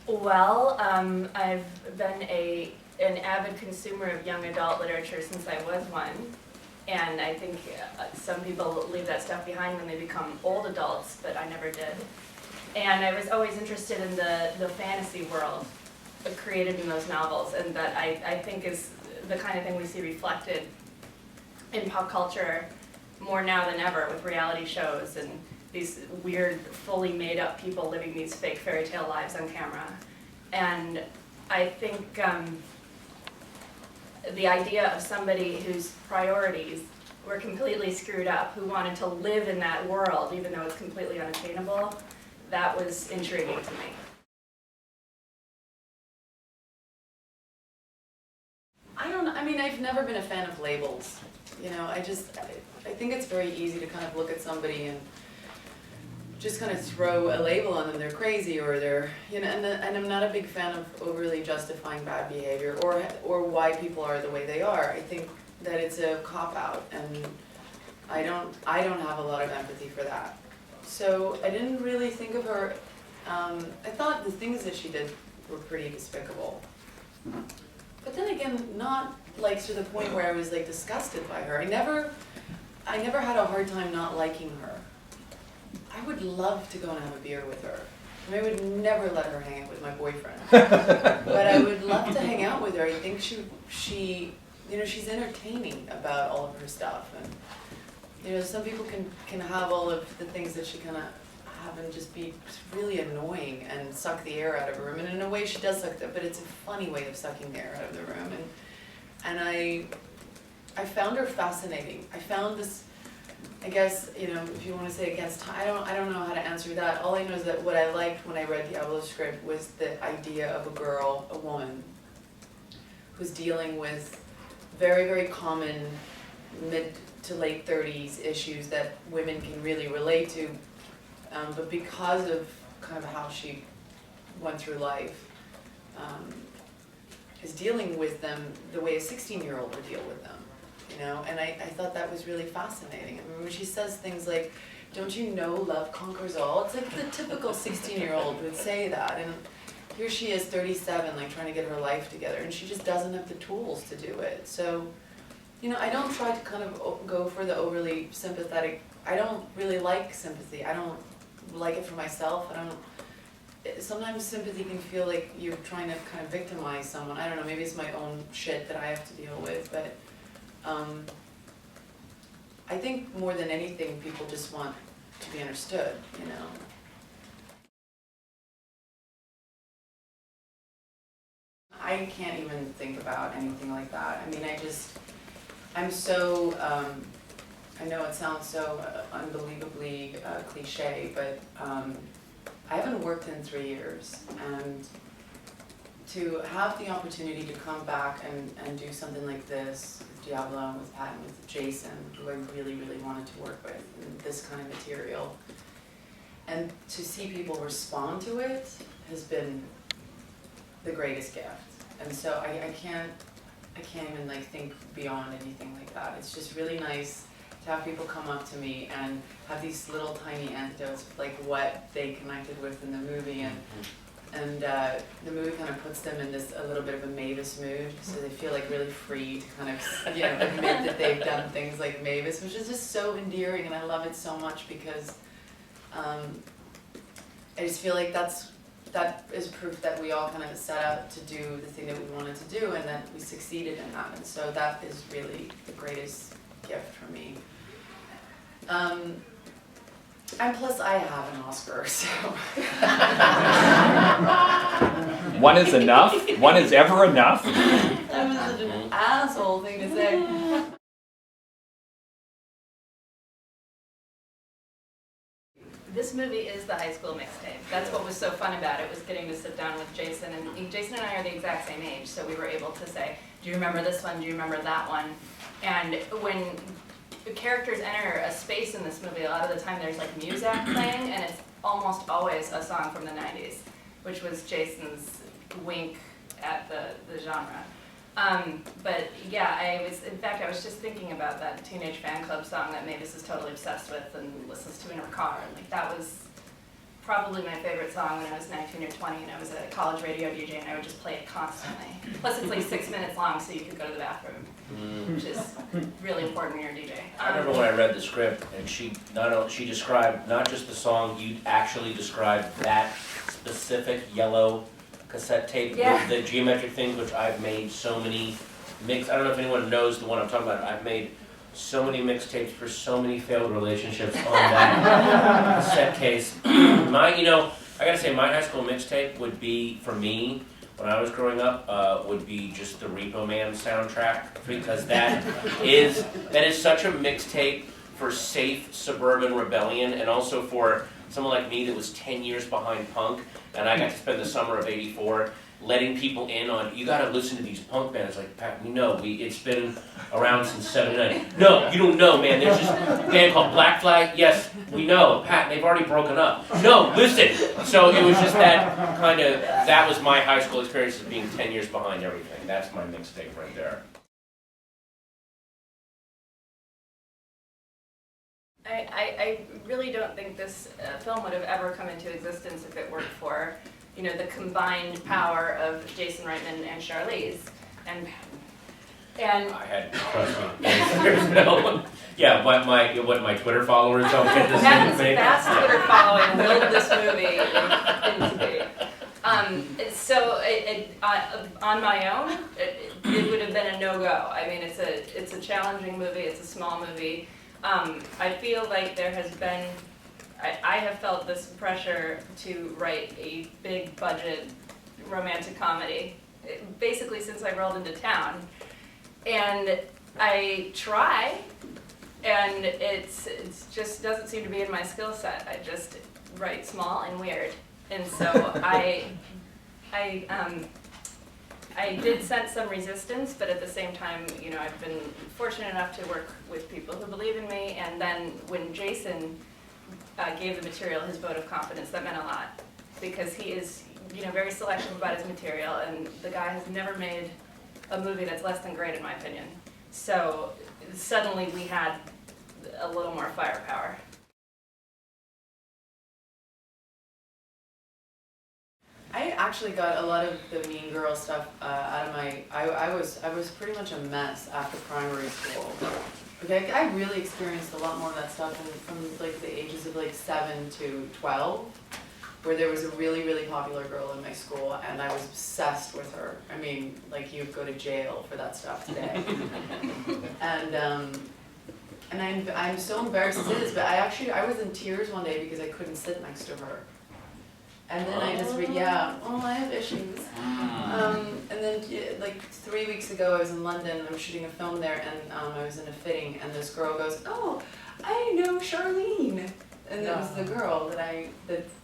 Well, I've been an avid consumer of young adult literature since I was one, and I think some people leave that stuff behind when they become old adults, but I never did. And I was always interested in the fantasy world created in those novels, and that I think is the kind of thing we see reflected in pop culture more now than ever, with reality shows and these weird, fully made up people living these fake fairy tale lives on camera. And I think the idea of somebody whose priorities were completely screwed up, who wanted to live in that world even though it's completely unattainable, that was intriguing to me. I mean, I've never been a fan of labels. You know, I think it's very easy to kind of look at somebody and just kind of throw a label on them. They're crazy, or they're, you know, and I'm not a big fan of overly justifying bad behavior or why people are the way they are. I think that it's a cop-out, and I don't have a lot of empathy for that. So I didn't really think of her, I thought the things that she did were pretty despicable. But then again, not like to the point where I was like disgusted by her. I never had a hard time not liking her. I would love to go and have a beer with her. I mean, I would never let her hang out with my boyfriend. But I would love to hang out with her. I think she you know, she's entertaining about all of her stuff. And, you know, some people can have all of the things that she kind of have and just be really annoying and suck the air out of a room. And in a way she does suck that, but it's a funny way of sucking the air out of the room. And I found her fascinating. I found this, I guess, you know, if you want to say against time, I don't know how to answer that. All I know is that what I liked when I read Diablo's script was the idea of a woman, who's dealing with very, very common mid to late 30s issues that women can really relate to, but because of kind of how she went through life, is dealing with them the way a 16-year-old would deal with them. You know, and I thought that was really fascinating. I mean, when she says things like, "Don't you know love conquers all?" It's like the typical 16-year-old would say that, and here she is, 37, like trying to get her life together, and she just doesn't have the tools to do it. So, you know, I don't try to kind of go for the overly sympathetic. I don't really like sympathy. I don't like it for myself. Sometimes sympathy can feel like you're trying to kind of victimize someone. I don't know, maybe it's my own shit that I have to deal with, but I think more than anything, people just want to be understood, you know. I can't even think about anything like that. I mean, I'm so, I know it sounds so unbelievably cliche, but I haven't worked in 3 years, and to have the opportunity to come back and do something like this with Diablo, with Patton, with Jason, who I really, really wanted to work with, and this kind of material, and to see people respond to it has been the greatest gift. And so I can't even like think beyond anything like that. It's just really nice to have people come up to me and have these little tiny anecdotes of like what they connected with in the movie, and the movie kind of puts them in this a little bit of a Mavis mood, so they feel like really free to kind of, you know, admit that they've done things like Mavis, which is just so endearing, and I love it so much because I just feel like that is proof that we all kind of set out to do the thing that we wanted to do, and that we succeeded in that, and so that is really the greatest gift for me. And plus I have an Oscar, so. One is enough? One is ever enough? That was such an asshole thing to say. This movie is the high school mixtape. That's what was so fun about it, was getting to sit down with Jason. And Jason and I are the exact same age, so we were able to say, do you remember this one? Do you remember that one? And when the characters enter a space in this movie, a lot of the time there's like music playing, and it's almost always a song from the 90s, which was Jason's wink at the genre. But yeah, in fact, I was just thinking about that Teenage Fan Club song that Mavis is totally obsessed with and listens to in her car, and like that was probably my favorite song when I was 19 or 20, and I was a college radio DJ, and I would just play it constantly. Plus, it's like 6 minutes long, so you could go to the bathroom, which is really important when you're a DJ. I remember when I read the script, and she described not just the song, you actually described that specific yellow cassette tape, the geometric things, which I've made so many I don't know if anyone knows the one I'm talking about. I've made so many mixtapes for so many failed relationships on that cassette case. I gotta say, my high school mixtape would be, for me, when I was growing up, would be just the Repo Man soundtrack, because that is such a mixtape for safe suburban rebellion, and also for someone like me that was 10 years behind punk, and I got to spend the summer of '84 letting people in on, you gotta listen to these punk bands. Like, Pat, it's been around since '79. No, you don't know, man. There's just a band called Black Flag. Yes, we know. Pat, they've already broken up. No, listen. So it was just that was my high school experience of being 10 years behind everything. That's my mixtape right there. I really don't think this film would have ever come into existence if it weren't for, the combined power of Jason Reitman and Charlize and I had to trust me. There's no. Yeah, what my Twitter followers don't get this thing. Patton's vast Twitter following willed this movie into being. So on my own, it would have been a no-go. I mean, it's a challenging movie. It's a small movie. I feel like there has been. I have felt this pressure to write a big budget romantic comedy, basically since I rolled into town. And I try, and it's just doesn't seem to be in my skill set. I just write small and weird. And so I did sense some resistance, but at the same time, I've been fortunate enough to work with people who believe in me. And then when Jason gave the material his vote of confidence, that meant a lot, because he is, very selective about his material, and the guy has never made a movie that's less than great, in my opinion. So suddenly we had a little more firepower. I actually got a lot of the Mean Girl stuff out of my. I was pretty much a mess after primary school. Okay, I really experienced a lot more of that stuff from like the ages of like 7 to 12, where there was a really, really popular girl in my school, and I was obsessed with her. I mean, like, you'd go to jail for that stuff today. And I'm so embarrassed to say this, but I was in tears one day because I couldn't sit next to her. And then I just I have issues. And then like 3 weeks ago I was in London, I was shooting a film there, and I was in a fitting, and this girl goes, "Oh, I know Charlene." And it was the girl that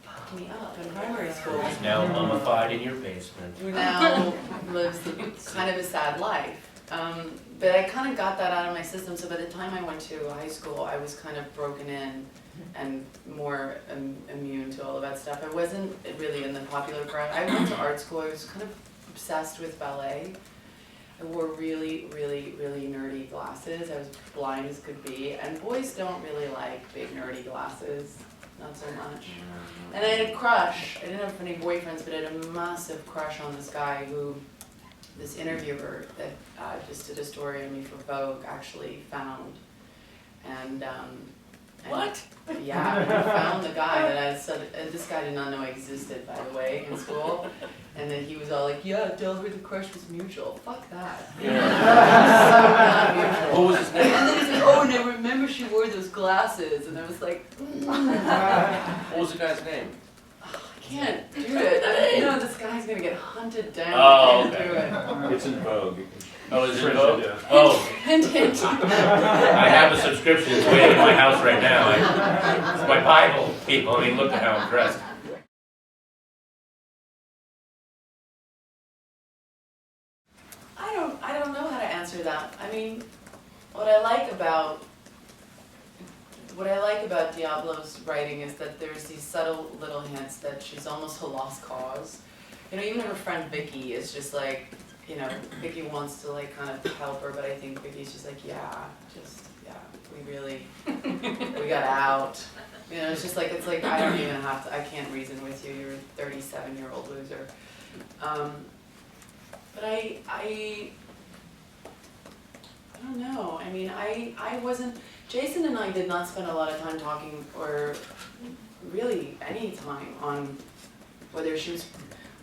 fucked me up in primary school. Who's now mummified in your basement. Who now lives kind of a sad life. But I kind of got that out of my system, so by the time I went to high school, I was kind of broken in and more immune to all of that stuff. I wasn't really in the popular crowd. I went to art school. I was kind of obsessed with ballet. I wore really, really, really nerdy glasses. I was blind as could be. And boys don't really like big nerdy glasses. Not so much. And I had a crush. I didn't have any boyfriends, but I had a massive crush on this guy who, this interviewer that just did a story on me for Vogue actually found. And what? Yeah, I found the guy that I said, and this guy did not know I existed, by the way, in school. And then he was all like, "Yeah, tell her the crush was mutual." Fuck that. Yeah. What was his name? And then he's like, "Oh, and I remember she wore those glasses." And I was like, What was the guy's name? I can't do it. This guy's gonna get hunted down. Oh, I can't do it. It's in Vogue. Oh, is it Vogue? Oh. Hint, hint. I have a subscription. It's waiting in my house right now. It's my Bible, people. I mean, look at how I'm dressed. I don't know how to answer that. I mean, what I like about Diablo's writing is that there's these subtle little hints that she's almost a lost cause. Even her friend Vicky is just like, Vicky wants to like kind of help her, but I think Vicky's just like, we got out. You know, it's like I don't even have to, I can't reason with you, you're a 37-year-old loser. But I don't know, I mean, I wasn't, Jason and I did not spend a lot of time talking, or really any time on whether she was,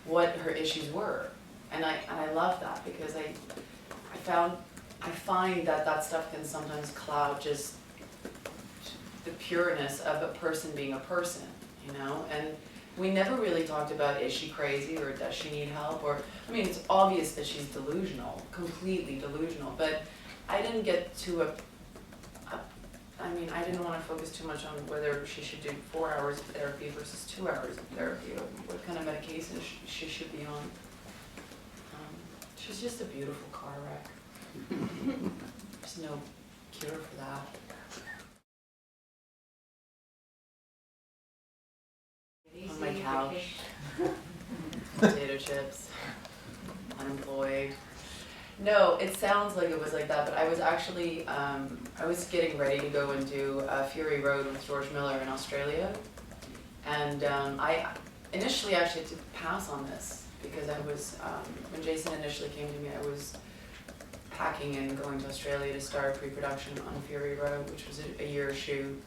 what her issues were. And I love that, because I find that stuff can sometimes cloud just the pureness of a person being a person, you know? And we never really talked about, is she crazy, or does she need help, or, I mean, it's obvious that she's delusional, completely delusional, but I didn't get to I mean, I didn't want to focus too much on whether she should do 4 hours of therapy versus 2 hours of therapy, or what kind of medication she should be on. She's just a beautiful car wreck. There's no cure for that. On my couch, potato chips, unemployed. No, it sounds like it was like that, but I was actually, I was getting ready to go and do Fury Road with George Miller in Australia. And I initially actually had to pass on this, because I was, when Jason initially came to me, I was packing and going to Australia to start pre-production on Fury Road, which was a year shoot.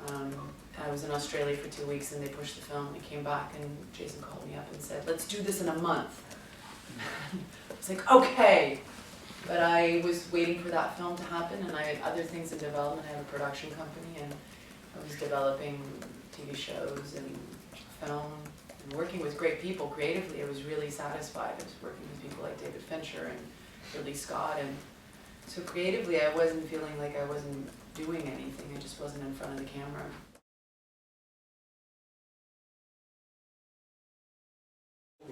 And I was in Australia for 2 weeks, and they pushed the film, and I came back, and Jason called me up and said, let's do this in a month. I was like, okay. But I was waiting for that film to happen, and I had other things in development. I had a production company, and I was developing TV shows and film, and working with great people creatively. I was really satisfied. I was working with people like David Fincher and Ridley Scott, and so creatively I wasn't feeling like I wasn't doing anything. I just wasn't in front of the camera.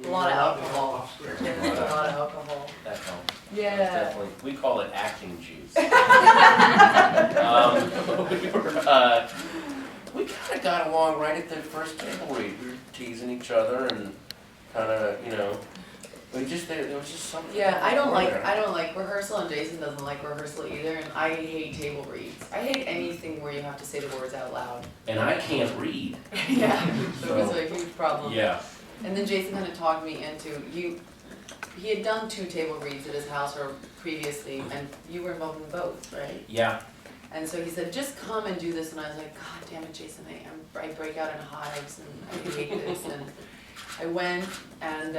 A lot of alcohol. A lot of alcohol. That helps. Yeah. Definitely. We call it acting juice. We kind of got along right at the first table read. We were teasing each other and kind of, you know, there was just something. Yeah, I don't like rehearsal, and Jason doesn't like rehearsal either, and I hate table reads. I hate anything where you have to say the words out loud. And I can't read. Yeah, so it was a huge problem. Yeah. And then Jason kind of talked me into, he had done 2 table reads at his house or previously, and you were involved in both, right? Yeah. And so he said, just come and do this, and I was like, God damn it, Jason, I break out in hives, and I hate this, and I went, and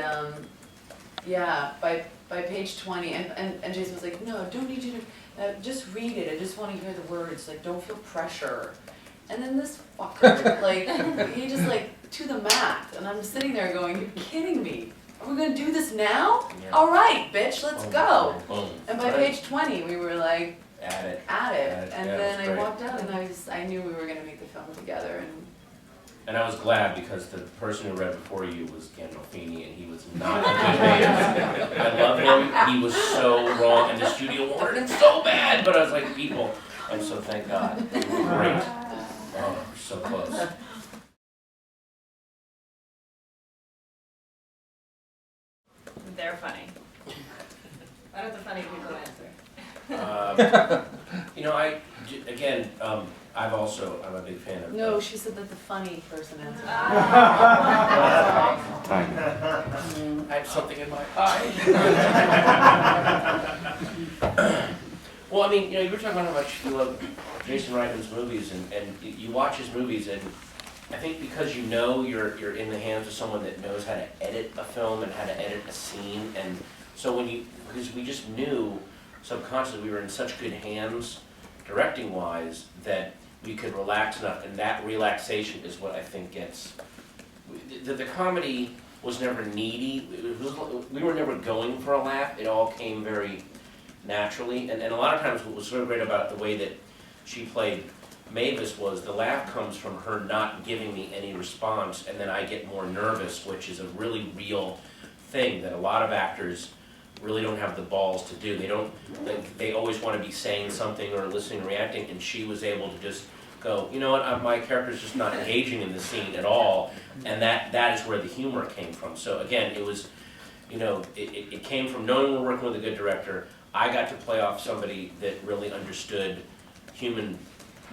yeah, by page 20, and Jason was like, no, don't need you to, just read it, I just want to hear the words, like, don't feel pressure. And then this fucker, like, he just like, to the mat, and I'm sitting there going, you're kidding me. Are we gonna do this now? Yeah. All right, bitch, let's go. Boom. And by page 20, we were like, At it. and Yeah, then it was I great. walked out, and I knew we were gonna make the film together, And I was glad, because the person who read before you was Gandolfini, and he was not a good man. I love him. He was so wrong, and the studio wanted it so bad. But I was like, people, I'm so thank God. They were great. Oh, we're so close. They're funny. Why don't the funny people answer? You know, I'm a big fan of. No, she said that the funny person answered. I had something in my eye. Well, I mean, you know, you were talking about how much you love Jason Reitman's movies, and you watch his movies, and I think because you know you're in the hands of someone that knows how to edit a film and how to edit a scene, and so because we just knew subconsciously we were in such good hands, directing wise, that we could relax enough, and that relaxation is what I think gets. The comedy was never needy. We were never going for a laugh. It all came very naturally, and a lot of times what was so great about the way that she played Mavis was the laugh comes from her not giving me any response, and then I get more nervous, which is a really real thing that a lot of actors really don't have the balls to do. They always want to be saying something or listening or reacting, and she was able to just go, you know what, my character's just not engaging in the scene at all, and that is where the humor came from. So again, it was, you know, it came from knowing we're working with a good director. I got to play off somebody that really understood human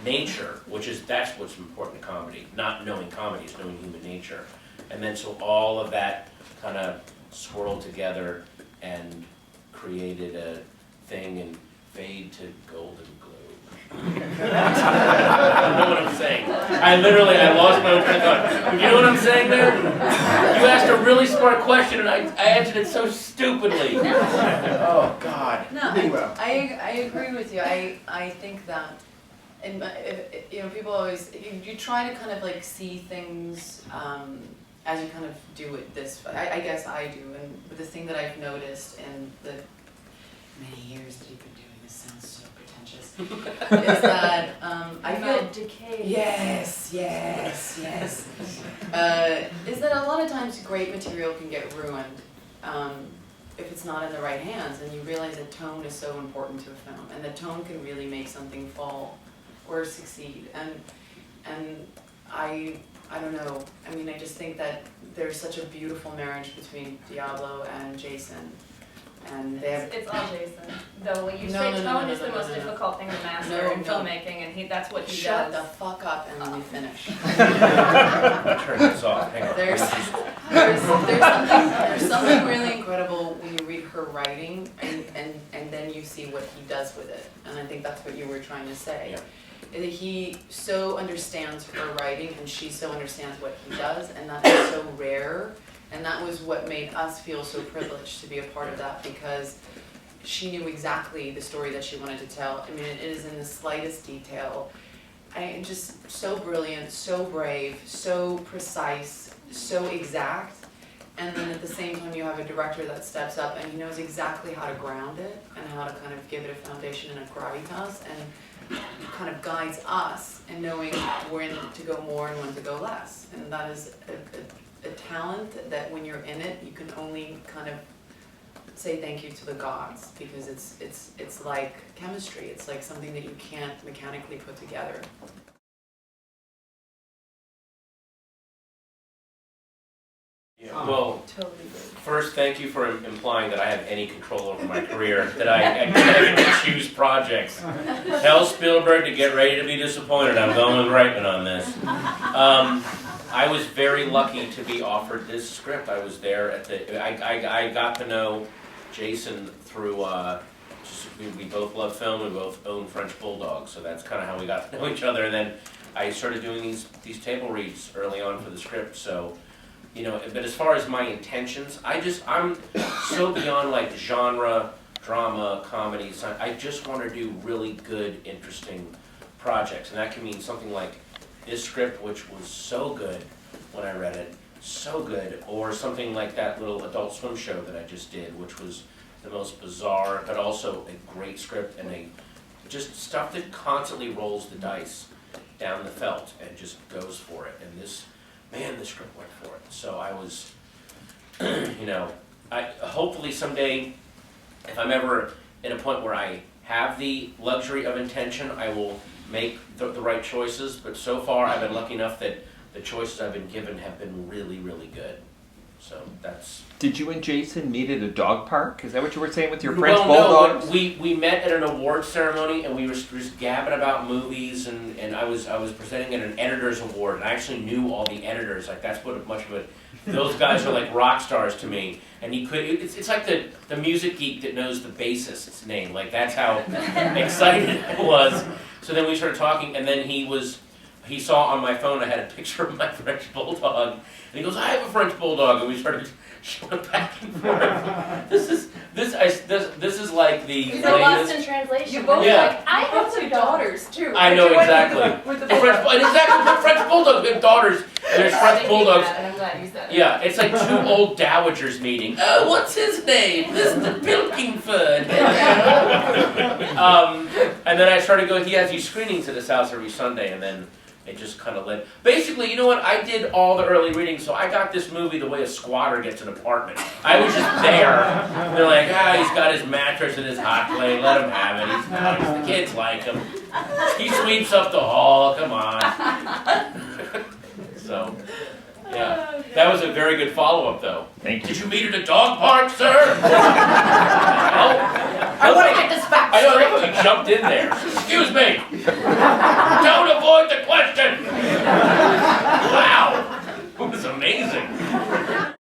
nature, that's what's important to comedy. Not knowing comedy, it's knowing human nature. And then so all of that kind of swirled together and created a thing and fade to golden glow. You know what I'm saying? I lost my own train of thought. You know what I'm saying there? You asked a really smart question and I answered it so stupidly. Oh, God. No, I agree with you. I think that, and you know, people always, you try to kind of like see things as you kind of do it this way. I guess I do, but the thing that I've noticed in the many years that you've been doing this sounds so pretentious, is that I feel decay. Yes. Is that a lot of times great material can get ruined if it's not in the right hands, and you realize that tone is so important to a film, and that tone can really make something fall or succeed. And I don't know. I mean, I just think that there's such a beautiful marriage between Diablo and Jason. And they have, it's all Jason. Though when you say tone is the most difficult thing to master in filmmaking, and that's what he shut does. the fuck up and let me finish. Turn this off. Hang on. There's something really incredible when you read her writing and then you see what he does with it. And I think that's what you were trying to say. Yeah. That he so understands her writing and she so understands what he does, and that is so rare. And that was what made us feel so privileged to be a part of that, because she knew exactly the story that she wanted to tell. I mean, it is in the slightest detail. Just so brilliant, so brave, so precise, so exact. And then at the same time, you have a director that steps up and he knows exactly how to ground it and how to kind of give it a foundation and a gravitas, and kind of guides us in knowing when to go more and when to go less. And that is a talent that when you're in it, you can only kind of say thank you to the gods, because it's like chemistry. It's like something that you can't mechanically put together. Yeah, well, Totally. first, thank you for implying that I have any control over my career, that I get to choose projects. Tell Spielberg to get ready to be disappointed. I'm going with Reitman on this. I was very lucky to be offered this script. I was there at the. I got to know Jason through. We both love film. We both own French bulldogs, so that's kind of how we got to know each other. And then I started doing these table reads early on for the script. So, you know. But as far as my intentions, I'm so beyond like genre, drama, comedies. I just want to do really good, interesting projects, and that can mean something like this script, which was so good when I read it, so good, or something like that little Adult Swim show that I just did, which was the most bizarre, but also a great script and just stuff that constantly rolls the dice down the felt and just goes for it. And this script went for it. So I was, you know, hopefully someday, if I'm ever in a point where I have the luxury of intention, I will make the right choices, but so far I've been lucky enough that the choices I've been given have been really, really good. So that's... Did you and Jason meet at a dog park? Is that what you were saying with your French bulldogs? No, we met at an award ceremony and we were just gabbing about movies, and I was presenting at an editor's award, and I actually knew all the editors. Like, that's what much of it... Those guys are like rock stars to me, and it's like the music geek that knows the bassist's name. Like, that's how excited I was. So then we started talking, and then he saw on my phone I had a picture of my French bulldog, and he goes, "I have a French bulldog," and we started showing back and forth. This is like the These are lost in translation. You both like, I have two daughters too. I know exactly. With the French bulldogs. We have daughters. There's French bulldogs. And I'm glad you said it. Yeah, it's like two old dowagers meeting. What's his name? Mr. Pilkingford. And then I started going. He has these screenings at his house every Sunday, and then it just kind of led. Basically, you know what? I did all the early readings, so I got this movie the way a squatter gets an apartment. I was just there. They're like, he's got his mattress and his hot plate. Let him have it. He's nice. The kids like him. He sweeps up the hall. Come on. So, yeah. That was a very good follow-up, though. Thank you. Did you meet at a dog park, sir? I want to get this back I know straight. he jumped in there. Excuse me. Tell avoid the question. Wow, it was amazing.